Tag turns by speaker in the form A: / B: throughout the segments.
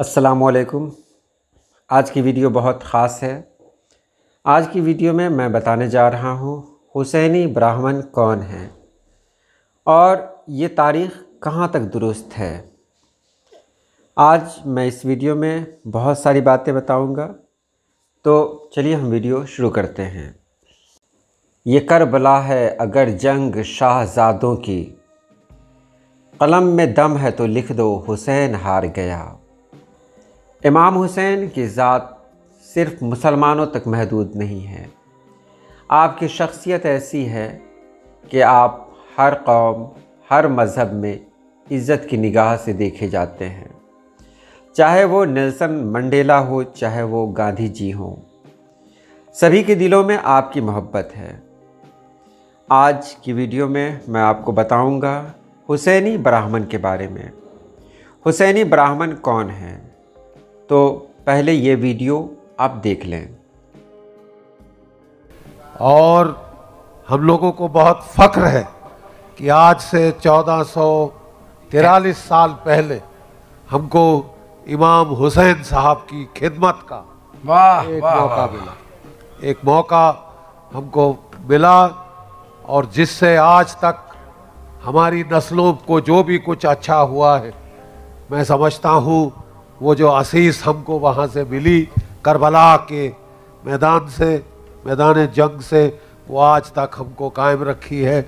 A: अस्सलामुअलैकुम। आज की वीडियो बहुत ख़ास है। आज की वीडियो में मैं बताने जा रहा हूँ हुसैनी ब्राह्मण कौन हैं और ये तारीख़ कहाँ तक दुरुस्त है। आज मैं इस वीडियो में बहुत सारी बातें बताऊँगा, तो चलिए हम वीडियो शुरू करते हैं। ये करबला है अगर जंग शाहज़ादों की, कलम में दम है तो लिख दो हुसैन हार गया। इमाम हुसैन की ज़ात सिर्फ़ मुसलमानों तक महदूद नहीं है। आपकी शख्सियत ऐसी है कि आप हर कौम, हर मज़हब में इज़्ज़त की निगाह से देखे जाते हैं, चाहे वो नेल्सन मंडेला हो, चाहे वो गांधी जी हों। सभी के दिलों में आपकी मोहब्बत है। आज की वीडियो में मैं आपको बताऊंगा हुसैनी ब्राह्मण के बारे में। हुसैनी ब्राह्मण कौन हैं, तो पहले ये वीडियो आप देख लें।
B: और हम लोगों को बहुत फ़ख्र है कि आज से 1443 साल पहले हमको इमाम हुसैन साहब की खिदमत का एक मौका हमको मिला, और जिससे आज तक हमारी नस्लों को जो भी कुछ अच्छा हुआ है, मैं समझता हूँ वो जो असीस हमको वहाँ से मिली करबला के मैदान से, मैदान जंग से, वो आज तक हमको कायम रखी है।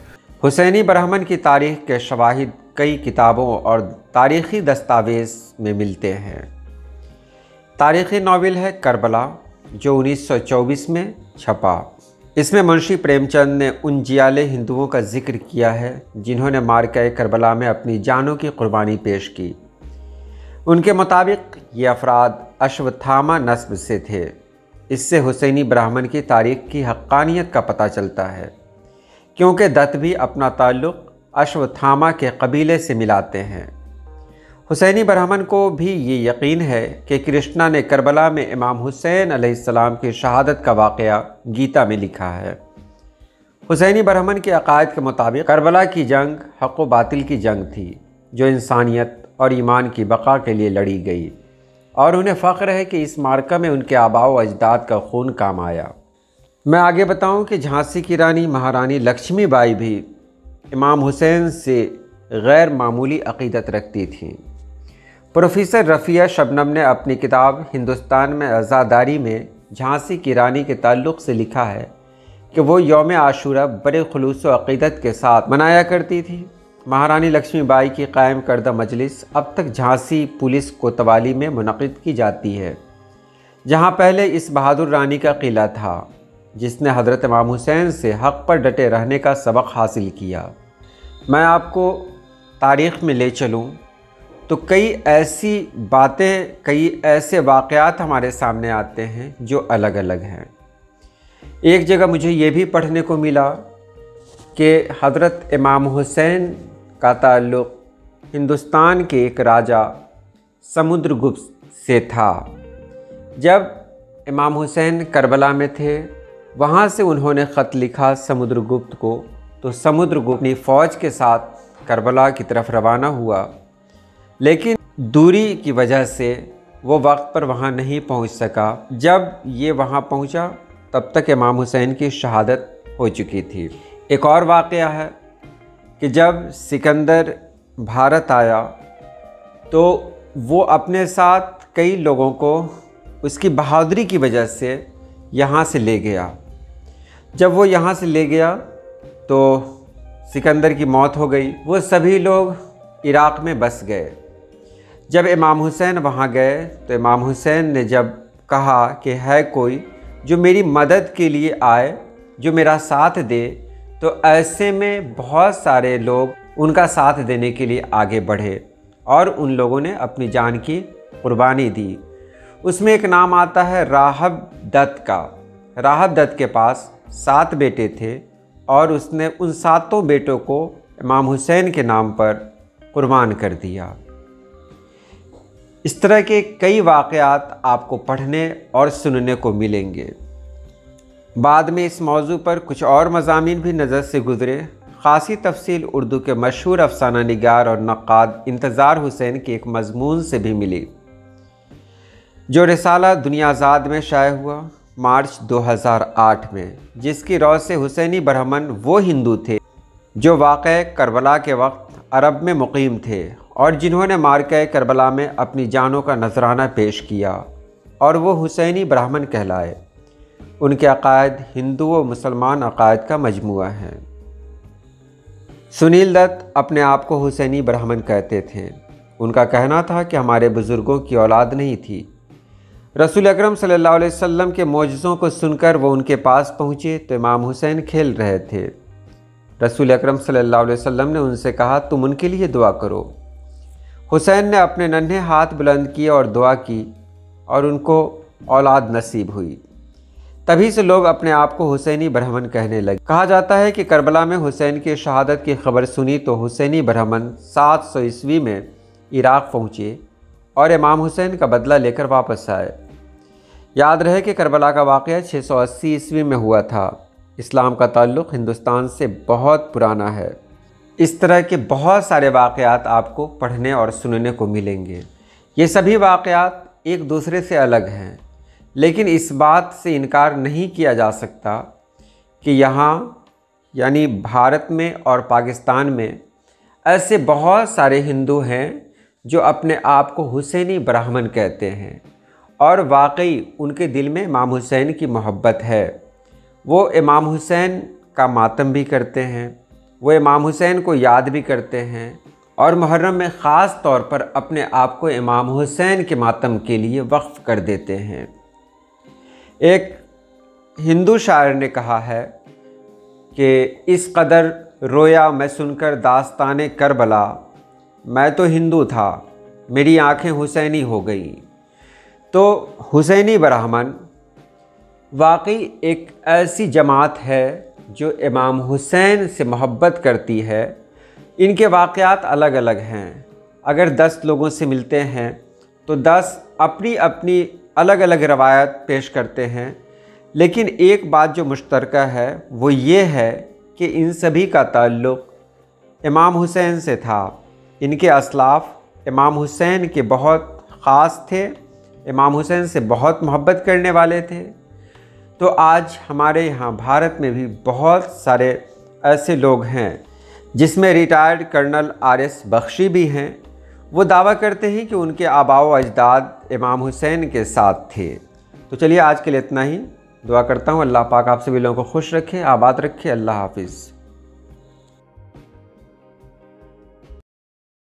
A: हुसैनी ब्राह्मण की तारीख़ के शवाहिद कई किताबों और तारीख़ी दस्तावेज़ में मिलते हैं। तारीख़ी नावल है करबला, जो 1924 में छपा। इसमें मुंशी प्रेमचंद ने उन जियाले हिंदुओं का जिक्र किया है जिन्होंने मार्का करबला में अपनी जानों की कुर्बानी पेश की। उनके मुताबिक ये अफराद अश्वत्थामा नस्ब से थे। इससे हुसैनी ब्राह्मण की तारीख़ की हक़ानियत का पता चलता है, क्योंकि दत्त भी अपना ताल्लुक़ अश्वत्थामा के कबीले से मिलाते हैं। हुसैनी ब्राह्मण को भी ये यकीन है कि कृष्णा ने करबला में इमाम हुसैन अलैहिस्सलाम की शहादत का वाक़या गीता में लिखा है। हुसैनी ब्राह्मण के अक़ायद के मुताबिक करबला की जंग हक़ व बातिल की जंग थी, जो इंसानियत और ईमान की बका के लिए लड़ी गई, और उन्हें फ़ख्र है कि इस मार्का में उनके आबा व अजदाद का खून काम आया। मैं आगे बताऊं कि झांसी की रानी महारानी लक्ष्मीबाई भी इमाम हुसैन से गैर मामूली अक़ीदत रखती थीं। प्रोफेसर रफ़िया शबनम ने अपनी किताब हिंदुस्तान में आज़ादारी में झांसी की रानी के ताल्लुक़ से लिखा है कि वो यौम आशूरा बड़े खुलूस व अक़ीदत के साथ मनाया करती थी। महारानी लक्ष्मीबाई की कायम करदा मजलिस अब तक झांसी पुलिस कोतवाली में मुनक़िद की जाती है, जहाँ पहले इस बहादुर रानी का किला था, जिसने हज़रत इमाम हुसैन से हक़ पर डटे रहने का सबक हासिल किया। मैं आपको तारीख़ में ले चलूँ तो कई ऐसी बातें, कई ऐसे वाक़यात हमारे सामने आते हैं जो अलग अलग हैं। एक जगह मुझे ये भी पढ़ने को मिला कि हज़रत इमाम हुसैन का ताल्लुक़ हिंदुस्तान के एक राजा समुद्रगुप्त से था। जब इमाम हुसैन करबला में थे, वहाँ से उन्होंने ख़त लिखा समुद्रगुप्त को, तो समुद्रगुप्त अपनी फ़ौज के साथ करबला की तरफ रवाना हुआ, लेकिन दूरी की वजह से वो वक्त पर वहाँ नहीं पहुँच सका। जब ये वहाँ पहुँचा तब तक इमाम हुसैन की शहादत हो चुकी थी। एक और वाक़या है कि जब सिकंदर भारत आया तो वो अपने साथ कई लोगों को उसकी बहादुरी की वजह से यहाँ से ले गया। जब वो यहाँ से ले गया तो सिकंदर की मौत हो गई। वो सभी लोग इराक़ में बस गए। जब इमाम हुसैन वहाँ गए तो इमाम हुसैन ने जब कहा कि है कोई जो मेरी मदद के लिए आए, जो मेरा साथ दे, तो ऐसे में बहुत सारे लोग उनका साथ देने के लिए आगे बढ़े और उन लोगों ने अपनी जान की कुर्बानी दी। उसमें एक नाम आता है राहब दत्त का। राहब दत्त के पास 7 बेटे थे और उसने उन 7 बेटों को इमाम हुसैन के नाम पर कुर्बान कर दिया। इस तरह के कई वाक़यात आपको पढ़ने और सुनने को मिलेंगे। बाद में इस मौजू पर कुछ और मज़ामीन भी नज़र से गुज़रे। ख़ासी तफसील उर्दू के मशहूर अफसाना निगार और नक़ाद इंतज़ार हुसैन के एक मज़मून से भी मिली। जो रिसाला दुनियाज़ाद में शाये हुआ मार्च 2008 में, जिसकी रौ से हुसैनी ब्राह्मण वो हिंदू थे जो वाक़े करबला के वक्त अरब में मुकीम थे और जिन्होंने मार्के करबला में अपनी जानों का नजराना पेश किया और वो हुसैनी ब्राह्मण कहलाए। उनके अकायद हिंदू व मुसलमान अकायद का मजमुआ है। सुनील दत्त अपने आप को हुसैनी ब्राह्मण कहते थे। उनका कहना था कि हमारे बुज़ुर्गों की औलाद नहीं थी। रसूल अकरम सल्लल्लाहु अलैहि वसल्लम के मौजज़ों को सुनकर वो उनके पास पहुँचे तो इमाम हुसैन खेल रहे थे। रसूल अकरम सल्लल्लाहु अलैहि वसल्लम ने उनसे कहा, तुम उनके लिए दुआ करो। हुसैन ने अपने नन्हे हाथ बुलंद किए और दुआ की और उनको औलाद नसीब हुई। तभी से लोग अपने आप को हुसैनी ब्राह्मण कहने लगे। कहा जाता है कि करबला में हुसैन की शहादत की खबर सुनी तो हुसैनी ब्राह्मण 700 ईस्वी में इराक़ पहुँचे और इमाम हुसैन का बदला लेकर वापस आए। याद रहे कि करबला का वाक़या 680 ईस्वी में हुआ था। इस्लाम का ताल्लुक़ हिंदुस्तान से बहुत पुराना है। इस तरह के बहुत सारे वाक़यात आपको पढ़ने और सुनने को मिलेंगे। ये सभी वाक़यात एक दूसरे से अलग हैं, लेकिन इस बात से इनकार नहीं किया जा सकता कि यहाँ यानी भारत में और पाकिस्तान में ऐसे बहुत सारे हिंदू हैं जो अपने आप को हुसैनी ब्राह्मण कहते हैं और वाकई उनके दिल में इमाम हुसैन की मोहब्बत है। वो इमाम हुसैन का मातम भी करते हैं, वो इमाम हुसैन को याद भी करते हैं और मुहर्रम में ख़ास तौर पर अपने आप को इमाम हुसैन के मातम के लिए वक्फ़ कर देते हैं। एक हिंदू शायर ने कहा है कि इस कदर रोया मैं सुनकर दास्ताने करबला, मैं तो हिंदू था मेरी आंखें हुसैनी हो गई। तो हुसैनी ब्राह्मण वाकई एक ऐसी जमात है जो इमाम हुसैन से मोहब्बत करती है। इनके वाक़यात अलग अलग हैं। अगर 10 लोगों से मिलते हैं तो 10 अपनी अपनी अलग अलग रवायत पेश करते हैं, लेकिन एक बात जो मुश्तरका है वो ये है कि इन सभी का ताल्लुक़ इमाम हुसैन से था। इनके असलाफ़ इमाम हुसैन के बहुत ख़ास थे, इमाम हुसैन से बहुत मोहब्बत करने वाले थे। तो आज हमारे यहाँ भारत में भी बहुत सारे ऐसे लोग हैं जिसमें रिटायर्ड कर्नल RS बख्शी भी हैं। वो दावा करते हैं कि उनके आबाओ अजदाद इमाम हुसैन के साथ थे। तो चलिए आज के लिए इतना ही। दुआ करता हूँ अल्लाह पाक आप सभी लोगों को खुश रखे, आबाद रखे। अल्लाह हाफिज़।